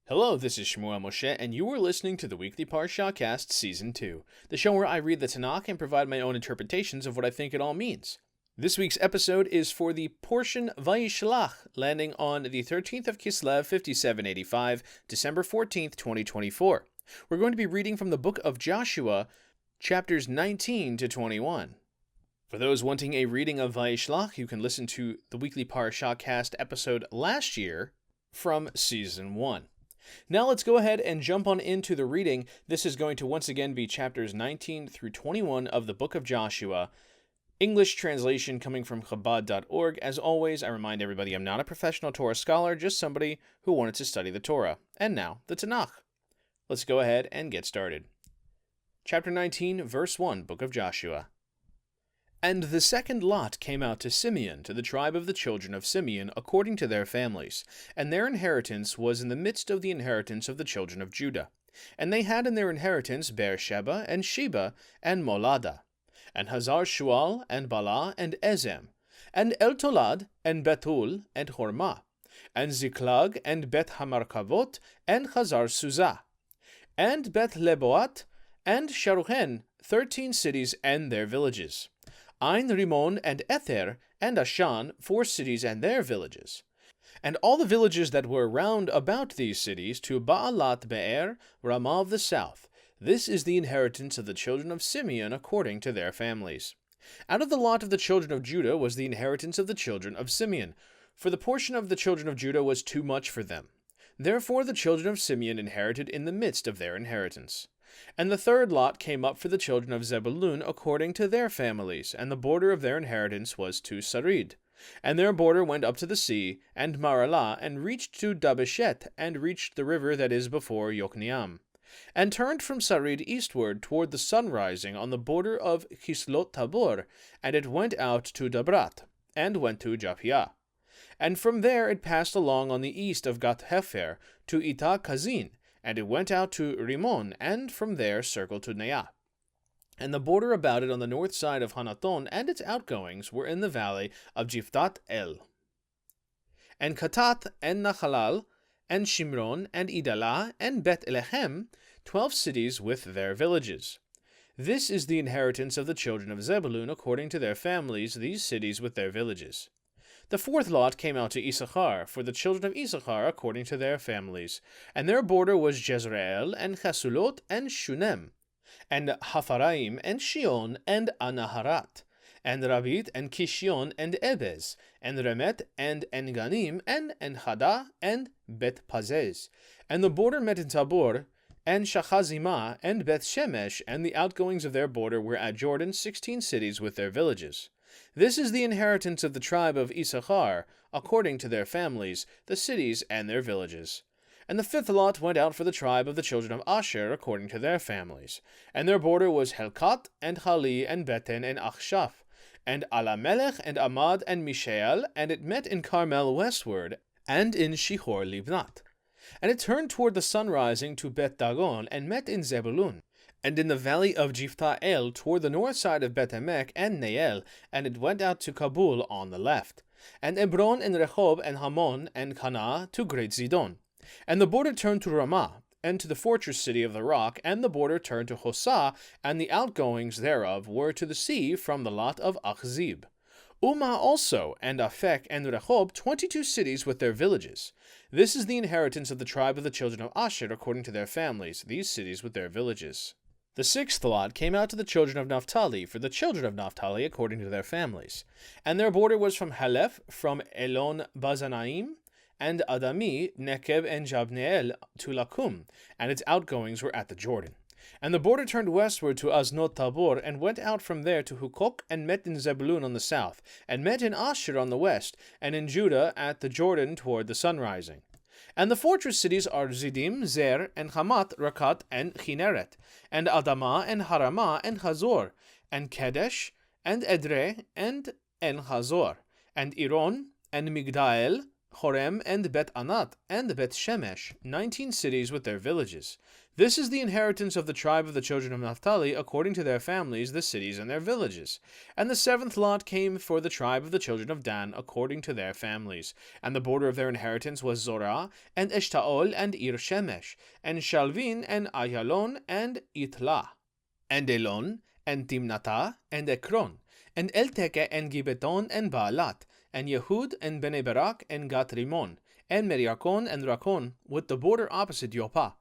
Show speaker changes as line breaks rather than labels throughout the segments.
Hello, this is Shmuel Moshe, and you are listening to the Weekly Parashahcast Season 2, the show where I read the Tanakh and provide my own interpretations of what I think it all means. This week's episode is for the portion Vayishlach, landing on the 13th of Kislev, 5785, December 14th, 2024. We're going to be reading from the book of Joshua, chapters 19 to 21. For those wanting a reading of Vayishlach, you can listen to the Weekly Parashahcast episode last year from Season 1. Now let's go ahead and jump on into the reading. This is going to once again be chapters 19 through 21 of the book of Joshua. English translation coming from Chabad.org. As always, I remind everybody I'm not a professional Torah scholar, just somebody who wanted to study the Torah. And now, the Tanakh. Let's go ahead and get started. Chapter 19, verse 1, book of Joshua. And the second lot came out to Simeon, to the tribe of the children of Simeon, according to their families. And their inheritance was in the midst of the inheritance of the children of Judah. And they had in their inheritance Beersheba, and Sheba, and Molada, and Hazar Shual, and Bala, and Ezem, and Eltolad, and Betul, and Hormah, and Ziklag, and Beth Hamarkavot, and Hazar Suzah, and Beth Leboat, and Sharuhen, 13 cities and their villages. Ein Rimon, and Ether, and Ashan, 4 cities and their villages. And all the villages that were round about these cities, to Baalat Be'er, Ramah of the south. This is the inheritance of the children of Simeon according to their families. Out of the lot of the children of Judah was the inheritance of the children of Simeon, for the portion of the children of Judah was too much for them. Therefore the children of Simeon inherited in the midst of their inheritance. And the third lot came up for the children of Zebulun according to their families, and the border of their inheritance was to Sarid. And their border went up to the sea, and Maralah, and reached to Dabeshet, and reached the river that is before Yokneam, and turned from Sarid eastward toward the sunrising on the border of Kislot Tabor, and it went out to Dabrat, and went to Japhia. And from there it passed along on the east of Gath Hefer to Itah Kazin, and it went out to Rimon, and from there circled to Neah. And the border about it on the north side of Hanaton and its outgoings were in the valley of Jiftat El. And Katat, and Nachalal, and Shimron, and Idalah, and Bet Elechem, 12 cities with their villages. This is the inheritance of the children of Zebulun according to their families, these cities with their villages. The fourth lot came out to Issachar, for the children of Issachar according to their families, and their border was Jezreel, and Chesulot, and Shunem, and Hapharaim, and Shion, and Anaharat, and Rabit, and Kishion, and Ebez, and Remet, and Enganim, and Enhada, and Bet Pazez. And the border met in Tabor, and Shachazimah, and Beth Shemesh, and the outgoings of their border were at Jordan, 16 cities with their villages. This is the inheritance of the tribe of Issachar, according to their families, the cities and their villages. And the fifth lot went out for the tribe of the children of Asher, according to their families. And their border was Helkat, and Hali, and Beten, and Achshaph, and Alamelech, and Amad, and Mishael, and it met in Carmel westward, and in Shihor Libnat. And it turned toward the sunrising to Bet Dagon, and met in Zebulun, and in the valley of Jifta El toward the north side of Bet Emek and Neel, and it went out to Kabul on the left, and Ebron and Rehob and Hamon and Cana to Great Zidon. And the border turned to Ramah, and to the fortress city of the rock, and the border turned to Hosah, and the outgoings thereof were to the sea from the lot of Achzib. Umah also, and Aphek and Rehob, 22 cities with their villages. This is the inheritance of the tribe of the children of Asher according to their families, these cities with their villages. The sixth lot came out to the children of Naphtali, for the children of Naphtali according to their families. And their border was from Halef, from Elon Bazanaim, and Adami, Nekeb, and Jabneel to Lakum, and its outgoings were at the Jordan. And the border turned westward to Aznot Tabor, and went out from there to Hukok, and met in Zebulun on the south, and met in Asher on the west, and in Judah at the Jordan toward the sunrising. And the fortress cities are Zidim, Zer, and Hamat, Rakat, and Chineret, and Adamah, and Haramah, and Hazor, and Kedesh, and Edrei, and En Hazor, and Iron, and Migdael, Horem, and Bet Anat, and Bet Shemesh, 19 cities with their villages. This is the inheritance of the tribe of the children of Naphtali, according to their families, the cities and their villages. And the seventh lot came for the tribe of the children of Dan, according to their families. And the border of their inheritance was Zorah, and Eshtaol, and Ir Shemesh, and Shalvin, and Ayalon, and Itlah, and Elon, and Timnatah, and Ekron, and Elteke, and Gibeton, and Baalat, and Yehud, and Bene Barak, and Gat Rimon, and Meriakon, and Rakon, with the border opposite Yoppah.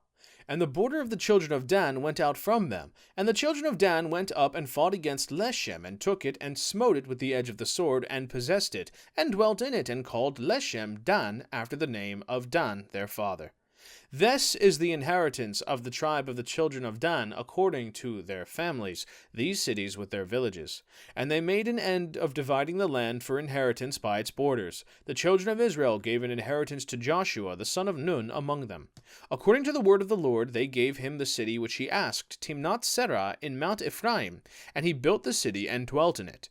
And the border of the children of Dan went out from them. And the children of Dan went up and fought against Leshem, and took it, and smote it with the edge of the sword, and possessed it, and dwelt in it, and called Leshem Dan, after the name of Dan their father. This is the inheritance of the tribe of the children of Dan, according to their families, these cities with their villages. And they made an end of dividing the land for inheritance by its borders. The children of Israel gave an inheritance to Joshua, the son of Nun, among them. According to the word of the Lord, they gave him the city which he asked, Timnath Serah, in Mount Ephraim, and he built the city and dwelt in it.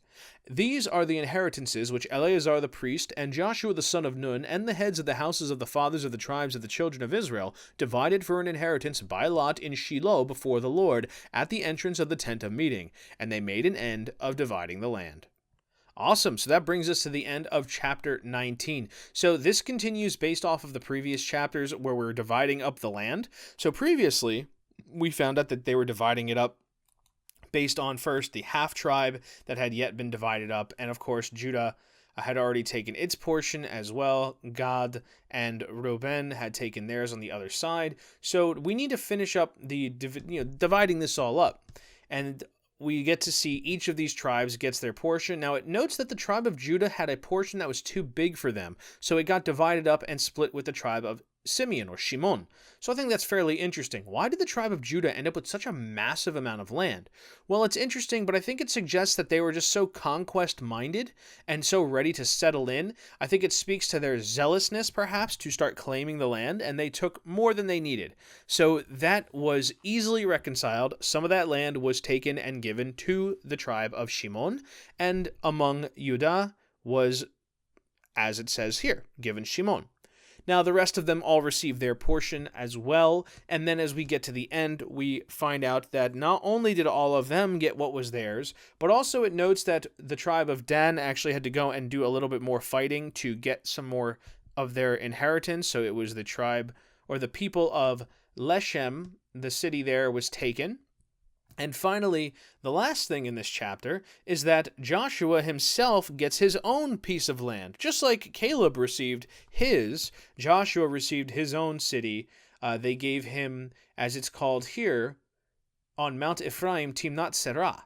These are the inheritances which Eleazar the priest, and Joshua the son of Nun, and the heads of the houses of the fathers of the tribes of the children of Israel, divided for an inheritance by lot in Shiloh before the Lord, at the entrance of the tent of meeting, and they made an end of dividing the land. Awesome. So that brings us to the end of chapter 19. So this continues based off of the previous chapters where we're dividing up the land. So previously, we found out that they were dividing it up based on first the half tribe that had yet been divided up, and of course Judah had already taken its portion as well. Gad and Reuben had taken theirs on the other side. So we need to finish up the dividing this all up, and we get to see each of these tribes gets their portion. Now it notes that the tribe of Judah had a portion that was too big for them, so it got divided up and split with the tribe of Simeon or Shimon. So I think that's fairly interesting. Why did the tribe of Judah end up with such a massive amount of land? Well, it's interesting, but I think it suggests that they were just so conquest-minded and so ready to settle in. I think it speaks to their zealousness, perhaps, to start claiming the land, and they took more than they needed. So that was easily reconciled. Some of that land was taken and given to the tribe of Shimon, and among Judah was, as it says here, given Shimon. Now, the rest of them all receive their portion as well, and then as we get to the end, we find out that not only did all of them get what was theirs, but also it notes that the tribe of Dan actually had to go and do a little bit more fighting to get some more of their inheritance. So it was the tribe, or the people of Leshem, the city there was taken. And finally, the last thing in this chapter is that Joshua himself gets his own piece of land. Just like Caleb received his, Joshua received his own city. They gave him, as it's called here, on Mount Ephraim, Timnath Serah.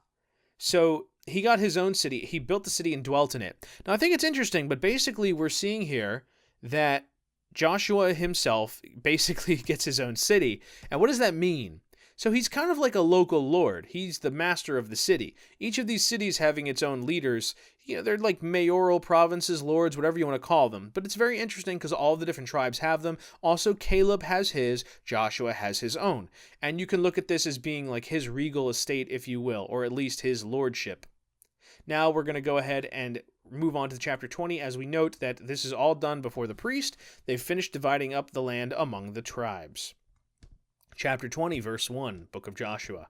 So he got his own city. He built the city and dwelt in it. Now, I think it's interesting, but basically we're seeing here that Joshua himself basically gets his own city. And what does that mean? So he's kind of like a local lord. He's the master of the city. Each of these cities having its own leaders. They're like mayoral provinces, lords, whatever you want to call them. But it's very interesting because all the different tribes have them. Also, Caleb has his, Joshua has his own. And you can look at this as being like his regal estate, if you will, or at least his lordship. Now we're going to go ahead and move on to chapter 20 as we note that this is all done before the priest. They've finished dividing up the land among the tribes. Chapter 20, verse 1, Book of Joshua.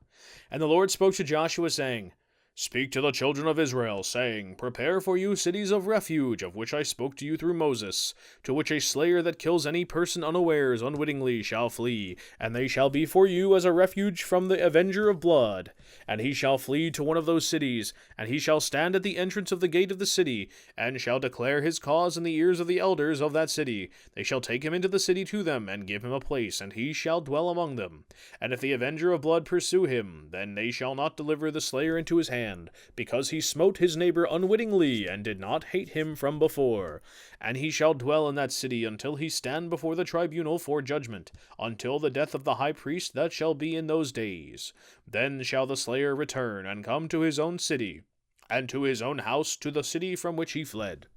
And the Lord spoke to Joshua, saying, Speak to the children of Israel, saying, Prepare for you cities of refuge, of which I spoke to you through Moses, to which a slayer that kills any person unawares unwittingly shall flee, and they shall be for you as a refuge from the avenger of blood. And he shall flee to one of those cities, and he shall stand at the entrance of the gate of the city, and shall declare his cause in the ears of the elders of that city. They shall take him into the city to them, and give him a place, and he shall dwell among them. And if the avenger of blood pursue him, then they shall not deliver the slayer into his hand, because he smote his neighbor unwittingly, and did not hate him from before. And he shall dwell in that city until he stand before the tribunal for judgment, until the death of the high priest that shall be in those days. Then shall the slayer return, and come to his own city, and to his own house, to the city from which he fled.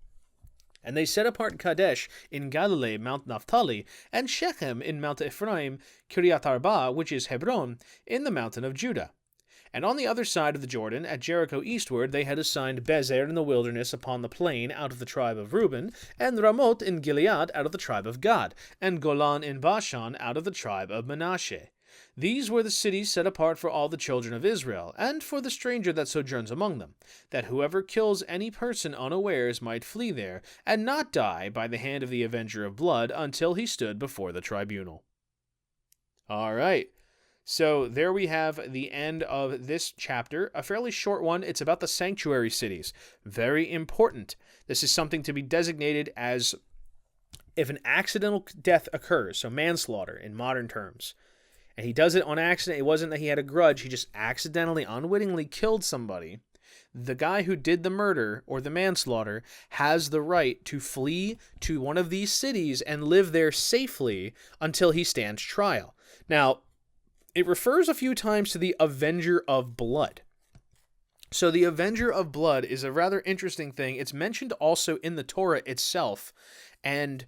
And they set apart Kadesh in Galilee, Mount Naphtali, and Shechem in Mount Ephraim, Kiryat Arba, which is Hebron, in the mountain of Judah. And on the other side of the Jordan, at Jericho eastward, they had assigned Bezer in the wilderness upon the plain out of the tribe of Reuben, and Ramoth in Gilead out of the tribe of Gad, and Golan in Bashan out of the tribe of Manasseh. These were the cities set apart for all the children of Israel, and for the stranger that sojourns among them, that whoever kills any person unawares might flee there, and not die by the hand of the avenger of blood until he stood before the tribunal. All right. So there we have the end of this chapter, a fairly short one. It's about the sanctuary cities. Very important. This is something to be designated as if an accidental death occurs, so manslaughter in modern terms, and he does it on accident. It wasn't that he had a grudge. He just accidentally, unwittingly killed somebody. The guy who did the murder or the manslaughter has the right to flee to one of these cities and live there safely until he stands trial. Now, it refers a few times to the Avenger of Blood. So the Avenger of Blood is a rather interesting thing. It's mentioned also in the Torah itself. And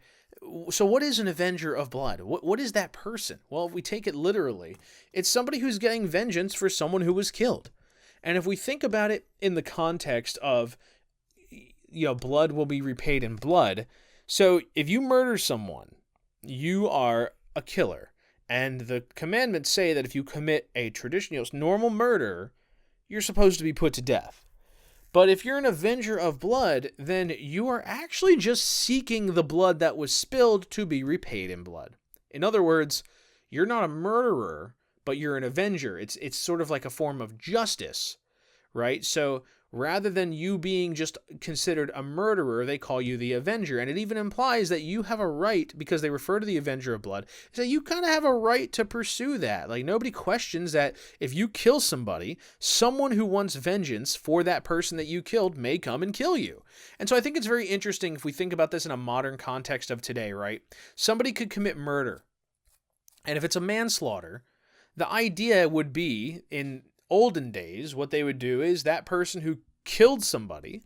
so what is an Avenger of Blood? What is that person? Well, if we take it literally, it's somebody who's getting vengeance for someone who was killed. And if we think about it in the context of, blood will be repaid in blood. So if you murder someone, you are a killer. And the commandments say that if you commit a traditional, normal murder, you're supposed to be put to death. But if you're an avenger of blood, then you are actually just seeking the blood that was spilled to be repaid in blood. In other words, you're not a murderer, but you're an avenger. It's sort of like a form of justice, right? So rather than you being just considered a murderer, they call you the avenger. And it even implies that you have a right, because they refer to the avenger of blood, so you kind of have a right to pursue that. Like, nobody questions that if you kill somebody, someone who wants vengeance for that person that you killed may come and kill you. And so I think it's very interesting if we think about this in a modern context of today, right? Somebody could commit murder. And if it's a manslaughter, the idea would be, in olden days, what they would do is that person who killed somebody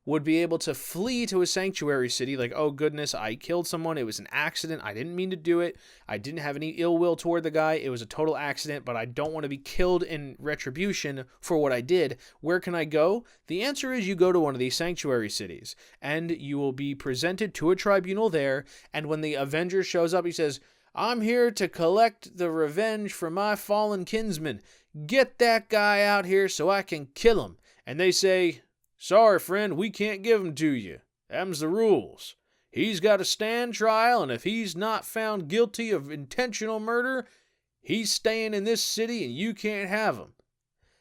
would be able to flee to a sanctuary city, like, oh goodness, I killed someone, it was an accident, I didn't mean to do it, I didn't have any ill will toward the guy, it was a total accident, but I don't want to be killed in retribution for what I did. Where can I go? The answer is you go to one of these sanctuary cities, and you will be presented to a tribunal there, and when the avenger shows up, he says, I'm here to collect the revenge for my fallen kinsman. Get that guy out here so I can kill him. And they say, sorry, friend, we can't give him to you. Them's the rules. He's got to stand trial, and if he's not found guilty of intentional murder, he's staying in this city and you can't have him.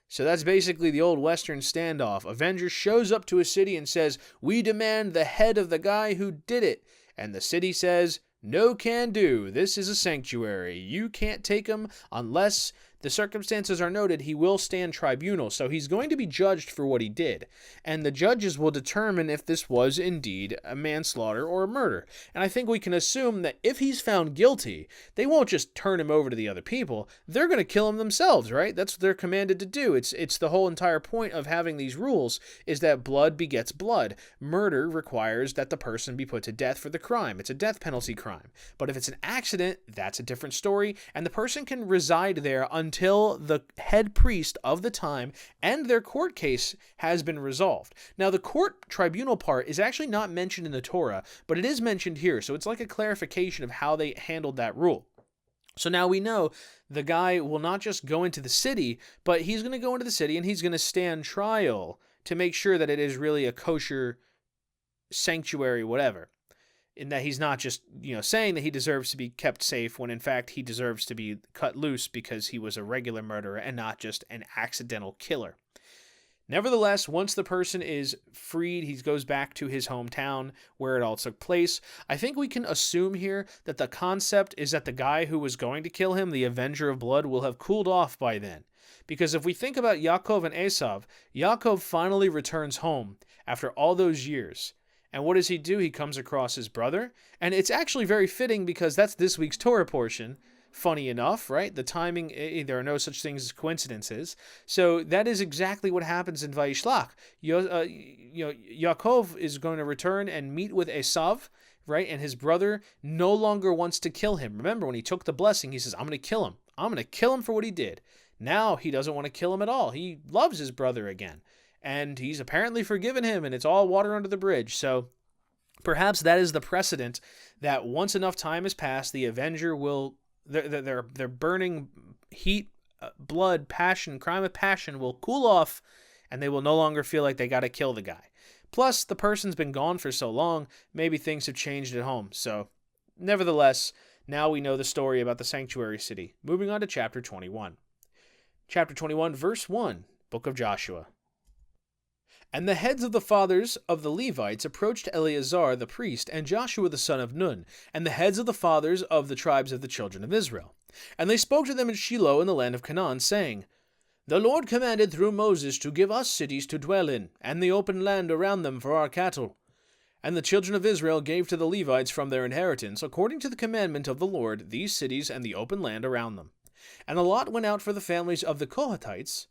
So that's basically the old Western standoff. Avenger shows up to a city and says, we demand the head of the guy who did it. And the city says, no can do. This is a sanctuary. You can't take him unless the circumstances are noted. He will stand tribunal, so he's going to be judged for what he did. And the judges will determine if this was indeed a manslaughter or a murder. And I think we can assume that if he's found guilty, they won't just turn him over to the other people. They're going to kill him themselves, right? That's what they're commanded to do. It's the whole entire point of having these rules is that blood begets blood. Murder requires that the person be put to death for the crime. It's a death penalty crime. But if it's an accident, that's a different story, and the person can reside there until the head priest of the time and their court case has been resolved. Now, the court tribunal part is actually not mentioned in the Torah, but it is mentioned here, so it's like a clarification of how they handled that rule. So now we know the guy will not just go into the city, but he's going to go into the city and he's going to stand trial to make sure that it is really a kosher sanctuary, whatever. In that he's not just, saying that he deserves to be kept safe when in fact he deserves to be cut loose because he was a regular murderer and not just an accidental killer. Nevertheless, once the person is freed, he goes back to his hometown where it all took place. I think we can assume here that the concept is that the guy who was going to kill him, the Avenger of Blood, will have cooled off by then. Because if we think about Yaakov and Esav, Yaakov finally returns home after all those years. And what does he do? He comes across his brother. And it's actually very fitting because that's this week's Torah portion. Funny enough, right? The timing, there are no such things as coincidences. So that is exactly what happens in Vayischlach. Yaakov is going to return and meet with Esav, right? And his brother no longer wants to kill him. Remember, when he took the blessing, he says, I'm going to kill him. I'm going to kill him for what he did. Now he doesn't want to kill him at all. He loves his brother again. And he's apparently forgiven him, and it's all water under the bridge. So perhaps that is the precedent that once enough time has passed, the Avenger will, their burning heat, blood, passion, crime of passion will cool off, and they will no longer feel like they got to kill the guy. Plus, the person's been gone for so long, maybe things have changed at home. So, nevertheless, now we know the story about the sanctuary city. Moving on to chapter 21. Chapter 21, verse 1, Book of Joshua. And the heads of the fathers of the Levites approached Eleazar the priest and Joshua the son of Nun, and the heads of the fathers of the tribes of the children of Israel. And they spoke to them in Shiloh in the land of Canaan, saying, The Lord commanded through Moses to give us cities to dwell in, and the open land around them for our cattle. And the children of Israel gave to the Levites from their inheritance, according to the commandment of the Lord, these cities and the open land around them. And a lot went out for the families of the Kohathites,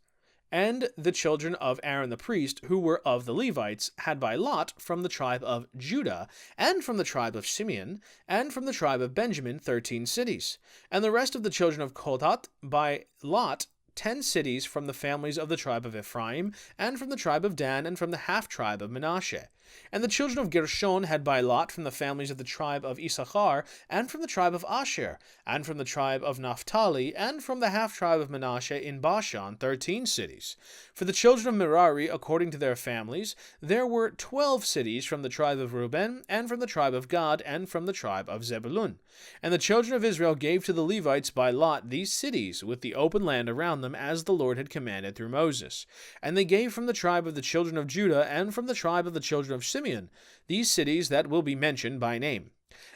and the children of Aaron the priest, who were of the Levites, had by lot from the tribe of Judah, and from the tribe of Simeon, and from the tribe of Benjamin 13 cities. And the rest of the children of Kohath by lot 10 cities from the families of the tribe of Ephraim, and from the tribe of Dan, and from the half-tribe of Manasseh. And the children of Gershon had by lot from the families of the tribe of Issachar, and from the tribe of Asher, and from the tribe of Naphtali, and from the half-tribe of Manasseh in Bashan 13 cities. For the children of Merari, according to their families, there were 12 cities from the tribe of Reuben, and from the tribe of Gad, and from the tribe of Zebulun. And the children of Israel gave to the Levites by lot these cities, with the open land around them, as the Lord had commanded through Moses. And they gave from the tribe of the children of Judah, and from the tribe of the children of Simeon, these cities that will be mentioned by name.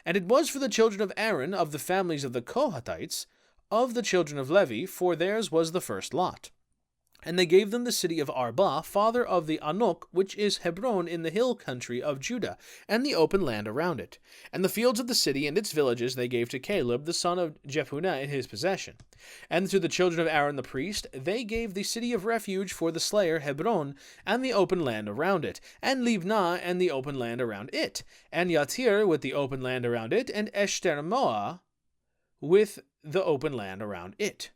And it was for the children of Aaron, of the families of the Kohathites, of the children of Levi, for theirs was the first lot. And they gave them the city of Arba, father of the Anok, which is Hebron in the hill country of Judah, and the open land around it. And the fields of the city and its villages they gave to Caleb, the son of Jephunneh, in his possession. And to the children of Aaron the priest they gave the city of refuge for the slayer Hebron, and the open land around it, and Libnah and the open land around it, and Yatir with the open land around it, and Eshtemoa with the open land around it,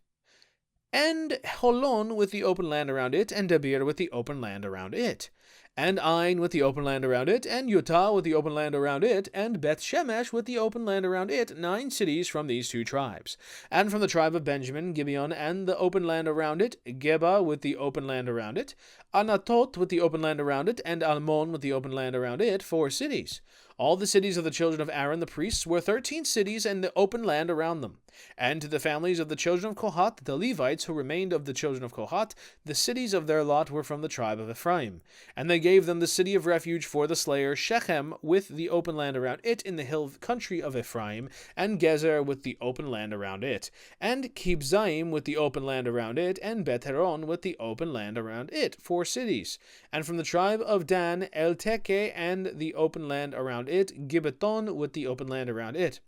and Holon with the open land around it, and Debir with the open land around it, and Ain with the open land around it, and Utah with the open land around it, and Beth Shemesh with the open land around it, 9 cities from these 2 tribes. And from the tribe of Benjamin, Gibeon and the open land around it, Geba with the open land around it, Anatot with the open land around it, and Almon with the open land around it, 4 cities. All the cities of the children of Aaron the priests were 13 cities and the open land around them. And to the families of the children of Kohath, the Levites who remained of the children of Kohath, the cities of their lot were from the tribe of Ephraim. And they gave them the city of refuge for the slayer Shechem with the open land around it in the hill country of Ephraim, and Gezer with the open land around it, and Kibzaim with the open land around it, and Beth-Horon with the open land around it, 4 cities. And from the tribe of Dan, El-Teke and the open land around it, Gibbeton with the open land around it,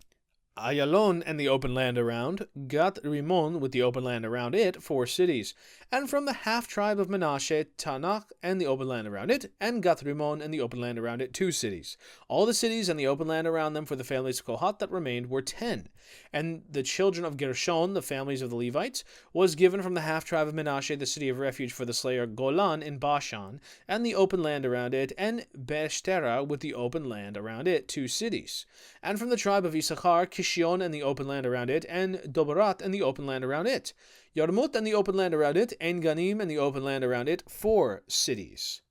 Ayalon and the open land around, Gath Rimon with the open land around it, 4 cities. And from the half-tribe of Manasseh, Tanakh and the open land around it, and Gath Rimon and the open land around it, 2 cities. All the cities and the open land around them for the families of Kohath that remained were 10. And the children of Gershon, the families of the Levites, was given from the half-tribe of Manasseh the city of refuge for the slayer Golan in Bashan, and the open land around it, and Beshtera with the open land around it, 2 cities. And from the tribe of Issachar, Kishion and the open land around it, and Dobarat and the open land around it, Yarmut and the open land around it, Ein Ganim and the open land around it, 4 cities.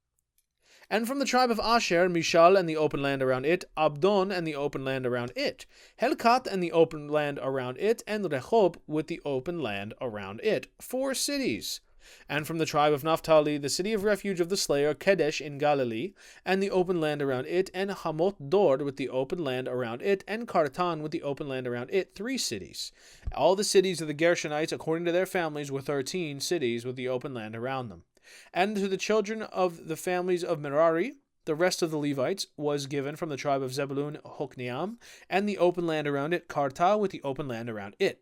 And from the tribe of Asher, Mishal and the open land around it, Abdon and the open land around it, Helkat and the open land around it, and Rehob with the open land around it, 4 cities. And from the tribe of Naphtali, the city of refuge of the slayer Kedesh in Galilee, and the open land around it, and Hamot Dor with the open land around it, and Kartan with the open land around it, 3 cities. All the cities of the Gershonites, according to their families, were 13 cities with the open land around them. And to the children of the families of Merari, the rest of the Levites, was given from the tribe of Zebulun Hokneam, and the open land around it, Karta with the open land around it.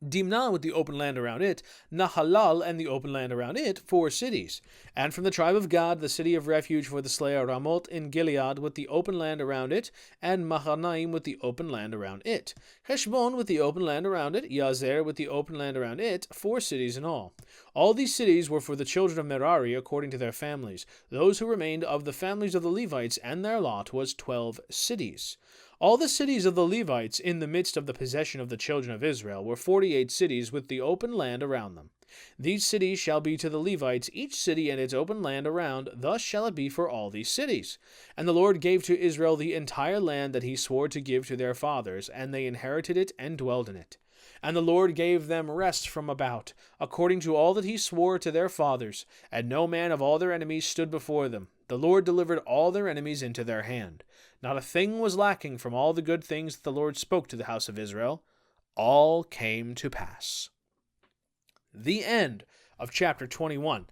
Dimna with the open land around it, Nahalal and the open land around it, 4 cities. And from the tribe of Gad, the city of refuge for the slayer Ramoth in Gilead with the open land around it, and Mahanaim with the open land around it. Heshbon with the open land around it, Yazer with the open land around it, 4 cities in all. All these cities were for the children of Merari according to their families. Those who remained of the families of the Levites, and their lot was 12 cities. All the cities of the Levites in the midst of the possession of the children of Israel were 48 cities with the open land around them. These cities shall be to the Levites, each city and its open land around, thus shall it be for all these cities. And the Lord gave to Israel the entire land that he swore to give to their fathers, and they inherited it and dwelled in it. And the Lord gave them rest from about, according to all that he swore to their fathers, and no man of all their enemies stood before them. The Lord delivered all their enemies into their hand. Not a thing was lacking from all the good things that the Lord spoke to the house of Israel. All came to pass. The end of chapter 21.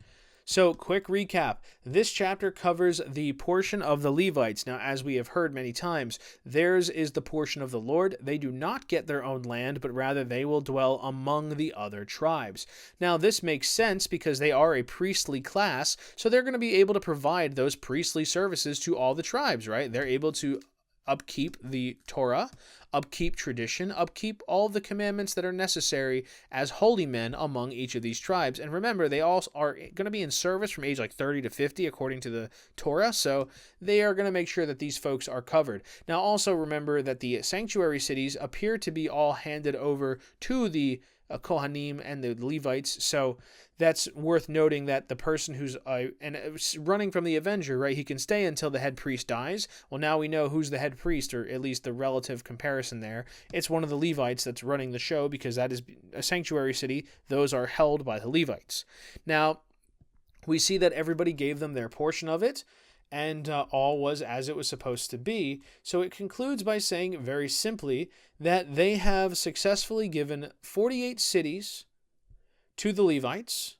So, quick recap. This chapter covers the portion of the Levites. Now, as we have heard many times, theirs is the portion of the Lord. They do not get their own land, but rather they will dwell among the other tribes. Now, this makes sense because they are a priestly class, so they're going to be able to provide those priestly services to all the tribes, right? They're able to upkeep the Torah, upkeep tradition, upkeep all the commandments that are necessary as holy men among each of these tribes. And remember, they all are going to be in service from age like 30 to 50 according to the Torah, so they are going to make sure that these folks are covered. Now also remember that the sanctuary cities appear to be all handed over to the Kohanim and the Levites, so that's worth noting that the person who's running from the Avenger, right, he can stay until the head priest dies. Well, now we know who's the head priest, or at least the relative comparison there. It's one of the Levites that's running the show because that is a sanctuary city. Those are held by the Levites. Now, we see that everybody gave them their portion of it, and all was as it was supposed to be. So it concludes by saying very simply that they have successfully given 48 cities to the Levites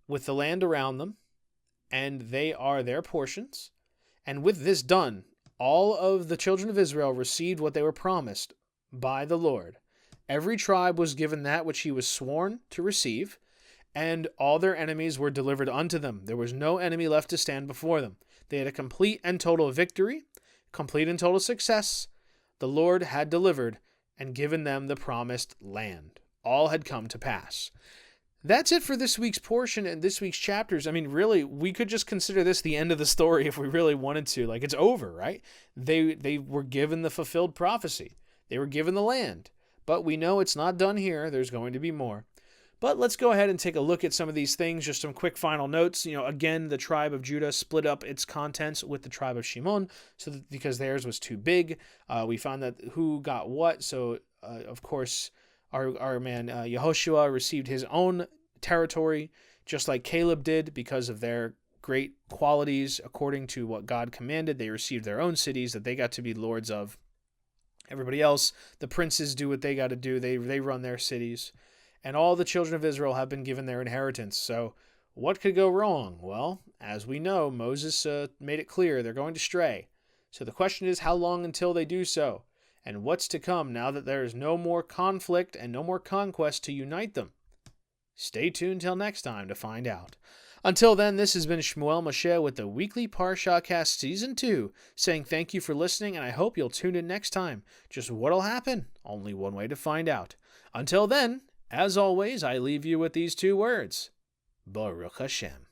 with the land around them, and they are their portions. And with this done, all of the children of Israel received what they were promised by the Lord. Every tribe was given that which he was sworn to receive, and all their enemies were delivered unto them. There was no enemy left to stand before them. They had a complete and total victory, complete and total success. The Lord had delivered and given them the promised land. All had come to pass. That's it for this week's portion and this week's chapters. I mean, really, we could just consider this the end of the story if we really wanted to. Like, it's over, right? They were given the fulfilled prophecy. They were given the land. But we know it's not done here. There's going to be more. But let's go ahead and take a look at some of these things, just some quick final notes. Again, the tribe of Judah split up its contents with the tribe of Shimon because theirs was too big. We found that who got what. So, of course, our man Yehoshua received his own territory, just like Caleb did, because of their great qualities. According to what God commanded, they received their own cities that they got to be lords of. Everybody else, the princes do what they got to do. They run their cities. And all the children of Israel have been given their inheritance. So what could go wrong? Well, as we know, Moses made it clear they're going to stray. So the question is, how long until they do so? And what's to come now that there is no more conflict and no more conquest to unite them? Stay tuned till next time to find out. Until then, this has been Shmuel Moshe with the Weekly Parashahcast Season 2, saying thank you for listening, and I hope you'll tune in next time. Just what'll happen? Only one way to find out. Until then, as always, I leave you with these 2 words. Baruch Hashem.